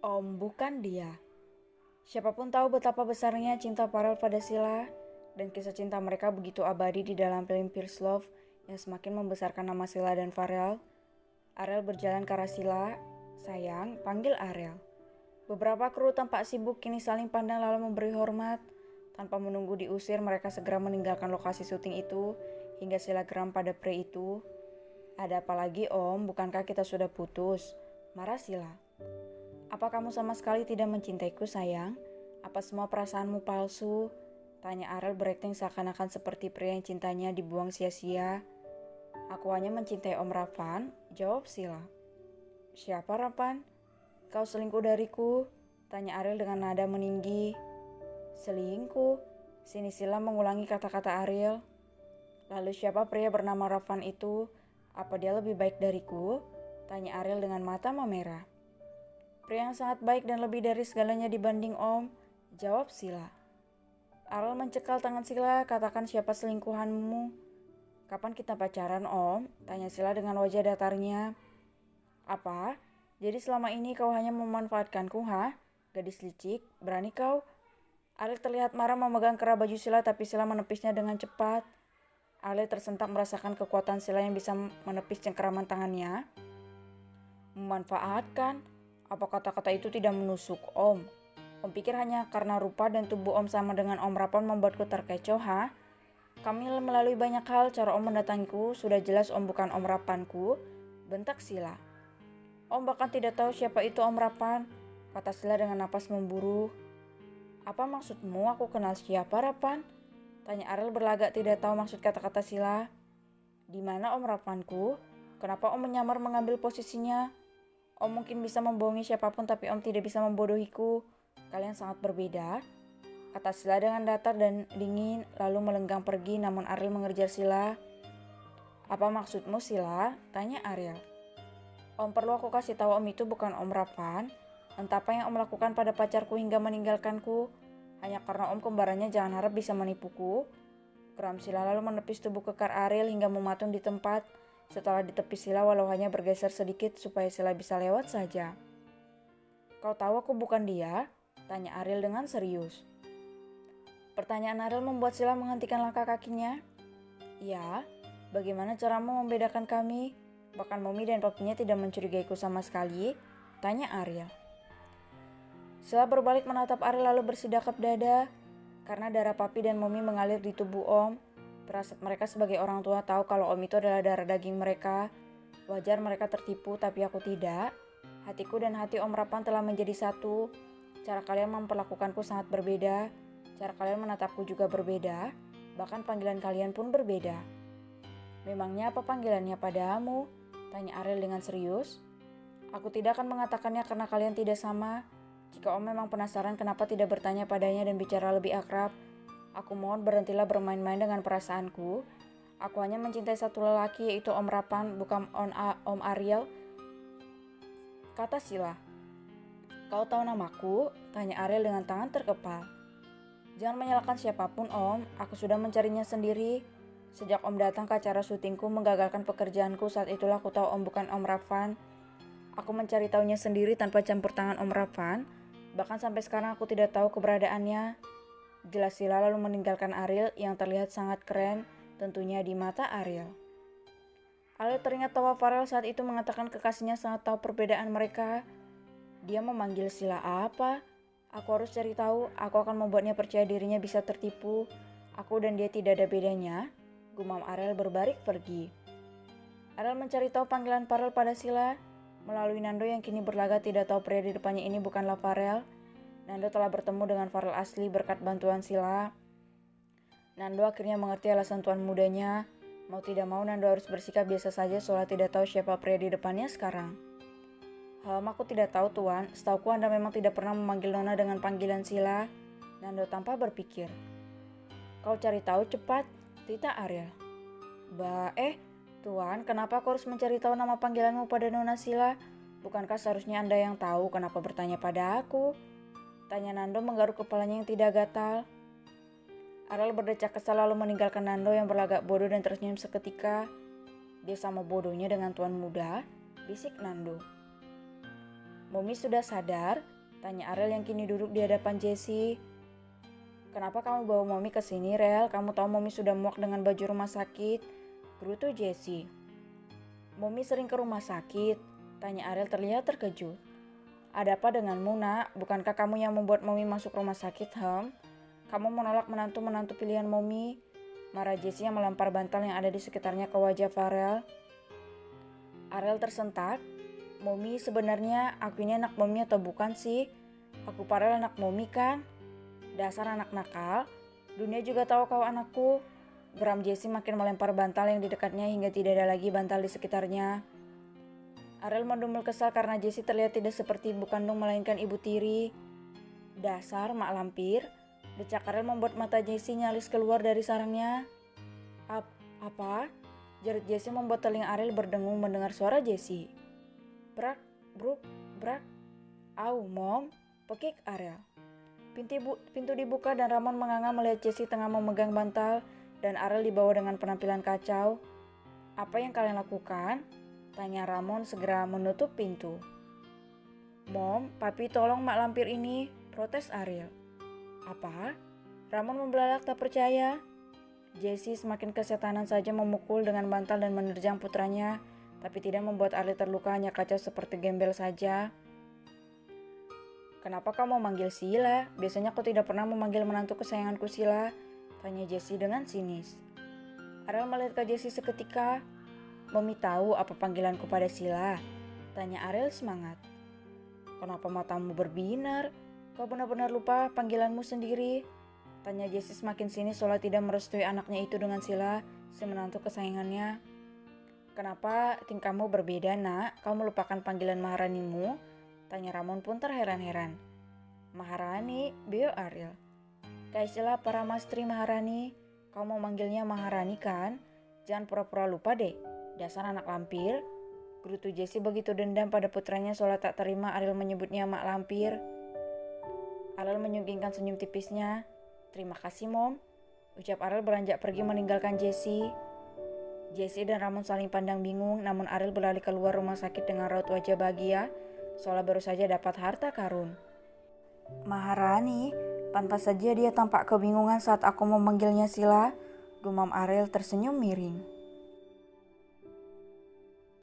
Om, bukan dia. Siapapun tahu betapa besarnya cinta Farel pada Sila, dan kisah cinta mereka begitu abadi di dalam film First Love yang semakin membesarkan nama Sila dan Farel. Ariel berjalan ke arah Sila. Sayang, panggil Ariel. Beberapa kru tampak sibuk kini saling pandang lalu memberi hormat. Tanpa menunggu diusir, mereka segera meninggalkan lokasi syuting itu hingga Sila geram pada pria itu. Ada apa lagi Om? Bukankah kita sudah putus? Marah Sila. Apa kamu sama sekali tidak mencintaiku sayang? Apa semua perasaanmu palsu? Tanya Ariel berakting seakan-akan seperti pria yang cintanya dibuang sia-sia. Aku hanya mencintai Om Ravan, jawab Sila. Siapa Ravan? Kau selingkuh dariku? Tanya Ariel dengan nada meninggi. Selingkuh? Sini Sila mengulangi kata-kata Ariel. Lalu siapa pria bernama Ravan itu? Apa dia lebih baik dariku? Tanya Ariel dengan mata memerah. Pria yang sangat baik dan lebih dari segalanya dibanding Om, jawab Sila. Ariel mencekal tangan Sila, katakan siapa selingkuhanmu? Kapan kita pacaran Om? Tanya Sila dengan wajah datarnya. Apa? Jadi selama ini kau hanya memanfaatkanku, ha? Gadis licik, berani kau? Ariel terlihat marah memegang kerah baju Sila tapi Sila menepisnya dengan cepat. Ariel tersentak merasakan kekuatan Sila yang bisa menepis cengkeraman tangannya. Memanfaatkan? Apa kata-kata itu tidak menusuk Om? Om pikir hanya karena rupa dan tubuh Om sama dengan Om Rapan membuatku terkecoh, ha? Kami melalui banyak hal, cara Om mendatangiku sudah jelas Om bukan Om Rapanku, bentak Sila. Om bahkan tidak tahu siapa itu Om Rapan, kata Sila dengan napas memburu. Apa maksudmu aku kenal siapa Rapan? Tanya Ariel berlagak tidak tahu maksud kata-kata Sila. Di mana Om Rapanku? Kenapa Om menyamar mengambil posisinya? Om mungkin bisa membohongi siapapun tapi Om tidak bisa membodohiku. Kalian sangat berbeda, kata Sila dengan datar dan dingin lalu melenggang pergi namun Ariel mengejar Sila. Apa maksudmu Sila? Tanya Ariel. Om perlu aku kasih tahu Om itu bukan Om Rapan. Entah apa yang Om lakukan pada pacarku hingga meninggalkanku. Hanya karena Om kembarannya jangan harap bisa menipuku. Geram Sila lalu menepis tubuh kekar Ariel hingga mematung di tempat. Setelah ditepis Sila walau hanya bergeser sedikit supaya Sila bisa lewat saja. Kau tahu aku bukan dia? Tanya Ariel dengan serius. Pertanyaan Ariel membuat Sila menghentikan langkah kakinya. Ya, bagaimana caramu membedakan kami? Bahkan Mami dan papinya tidak mencurigaiku sama sekali? Tanya Ariel. Sila berbalik menatap Ariel lalu bersidakap dada. Karena darah papi dan Mami mengalir di tubuh Om. Firasat mereka sebagai orang tua tahu kalau Om itu adalah darah daging mereka. Wajar mereka tertipu tapi aku tidak. Hatiku dan hati Om Rapan telah menjadi satu. Cara kalian memperlakukanku sangat berbeda. Cara kalian menatapku juga berbeda. Bahkan panggilan kalian pun berbeda. Memangnya apa panggilannya padamu? Tanya Ariel dengan serius. Aku tidak akan mengatakannya karena kalian tidak sama. Jika Om memang penasaran kenapa tidak bertanya padanya dan bicara lebih akrab, aku mohon berhentilah bermain-main dengan perasaanku. Aku hanya mencintai satu lelaki yaitu Om Rapan, bukan Om Ariel, kata Sila. Kau tahu namaku? Tanya Ariel dengan tangan terkepal. Jangan menyalahkan siapapun Om, aku sudah mencarinya sendiri. Sejak Om datang ke acara syutingku menggagalkan pekerjaanku, saat itulah aku tahu Om bukan Om Ravan. Aku mencari tahunya sendiri tanpa campur tangan Om Ravan. Bahkan sampai sekarang aku tidak tahu keberadaannya. Jelas Sila lalu meninggalkan Ariel yang terlihat sangat keren tentunya di mata Ariel. Ariel teringat tawa Farel saat itu mengatakan kekasihnya sangat tahu perbedaan mereka. Dia memanggil Sila apa? Aku harus cari tahu, aku akan membuatnya percaya dirinya bisa tertipu. Aku dan dia tidak ada bedanya. Gumam Ariel berbalik pergi. Ariel mencari tahu panggilan Farel pada Sila. Melalui Nando yang kini berlagak tidak tahu pria di depannya ini bukanlah Farel. Nando telah bertemu dengan Farel asli berkat bantuan Sila. Nando akhirnya mengerti alasan tuan mudanya. Mau tidak mau Nando harus bersikap biasa saja soalnya tidak tahu siapa pria di depannya sekarang. Aku tidak tahu tuan, setauku Anda memang tidak pernah memanggil Nona dengan panggilan Sila. Nando tanpa berpikir. Kau cari tahu cepat. Tita Ariel. Tuan, kenapa aku harus mencari tahu nama panggilanmu pada Nona Sila? Bukankah seharusnya Anda yang tahu kenapa bertanya pada aku? Tanya Nando menggaruk kepalanya yang tidak gatal. Ariel berdecak kesal lalu meninggalkan Nando yang berlagak bodoh dan tersenyum seketika. Dia sama bodohnya dengan tuan muda, bisik Nando. Momi sudah sadar? Tanya Ariel yang kini duduk di hadapan Jessie. Kenapa kamu bawa Momi ke sini, Rel? Kamu tahu Momi sudah muak dengan baju rumah sakit, gerutu Jessie. Momi sering ke rumah sakit? Tanya Ariel terlihat terkejut. Ada apa denganmu, nak? Bukankah kamu yang membuat Momi masuk rumah sakit, Kamu menolak menantu-menantu pilihan Momi. Marah Jessie yang melempar bantal yang ada di sekitarnya ke wajah Farel. Ariel tersentak. Momi, sebenarnya aku ini anak Momi atau bukan sih? Aku Farel anak Momi kan? Dasar anak nakal. Dunia juga tahu kau anakku. Geram Jessie makin melempar bantal yang di dekatnya hingga tidak ada lagi bantal di sekitarnya. Ariel mendumel kesal karena Jessie terlihat tidak seperti ibu kandung melainkan ibu tiri. Dasar mak lampir. Decak Ariel membuat mata Jessie nyalis keluar dari sarangnya. Apa? Jerit Jessie membuat telinga Ariel berdengung mendengar suara Jessie. Brak, bruk, brak. Au, Mom, pekik Ariel. Pintu dibuka dan Ramon menganga melihat Jessie tengah memegang bantal dan Ariel dibawa dengan penampilan kacau. Apa yang kalian lakukan? Tanya Ramon segera menutup pintu. Mom, papi tolong mak lampir ini, protes Ariel. Apa? Ramon membelalak tak percaya. Jessie semakin kesetanan saja memukul dengan bantal dan menerjang putranya, tapi tidak membuat Ariel terluka, hanya kacau seperti gembel saja. Kenapa kamu manggil Sila? Biasanya aku tidak pernah memanggil menantu kesayanganku Sila, tanya Jessie dengan sinis. Ariel melihat ke Jessie seketika. Mami tahu apa panggilanku pada Sila? Tanya Ariel semangat. Kenapa matamu berbinar? Kau benar-benar lupa panggilanmu sendiri? Tanya Jessie semakin sinis seolah tidak merestui anaknya itu dengan Sila, si menantu kesayangannya. Kenapa tingkahmu berbeda, nak? Kau melupakan panggilan maharanimu? Tanya Ramon pun terheran-heran. Maharani, bio Ariel. Kaisilah para mastri Maharani. Kau mau manggilnya Maharani kan? Jangan pura-pura lupa deh. Dasar anak lampir. Gerutu Jessie begitu dendam pada putranya seolah tak terima Ariel menyebutnya mak lampir. Ariel menyunggingkan senyum tipisnya. Terima kasih, Mom. Ucap Ariel beranjak pergi meninggalkan Jessie. Jessie dan Ramon saling pandang bingung, namun Ariel berlari keluar rumah sakit dengan raut wajah bahagia, seolah baru saja dapat harta karun. Maharani, pantas saja dia tampak kebingungan saat aku memanggilnya Sila, gumam Ariel tersenyum miring.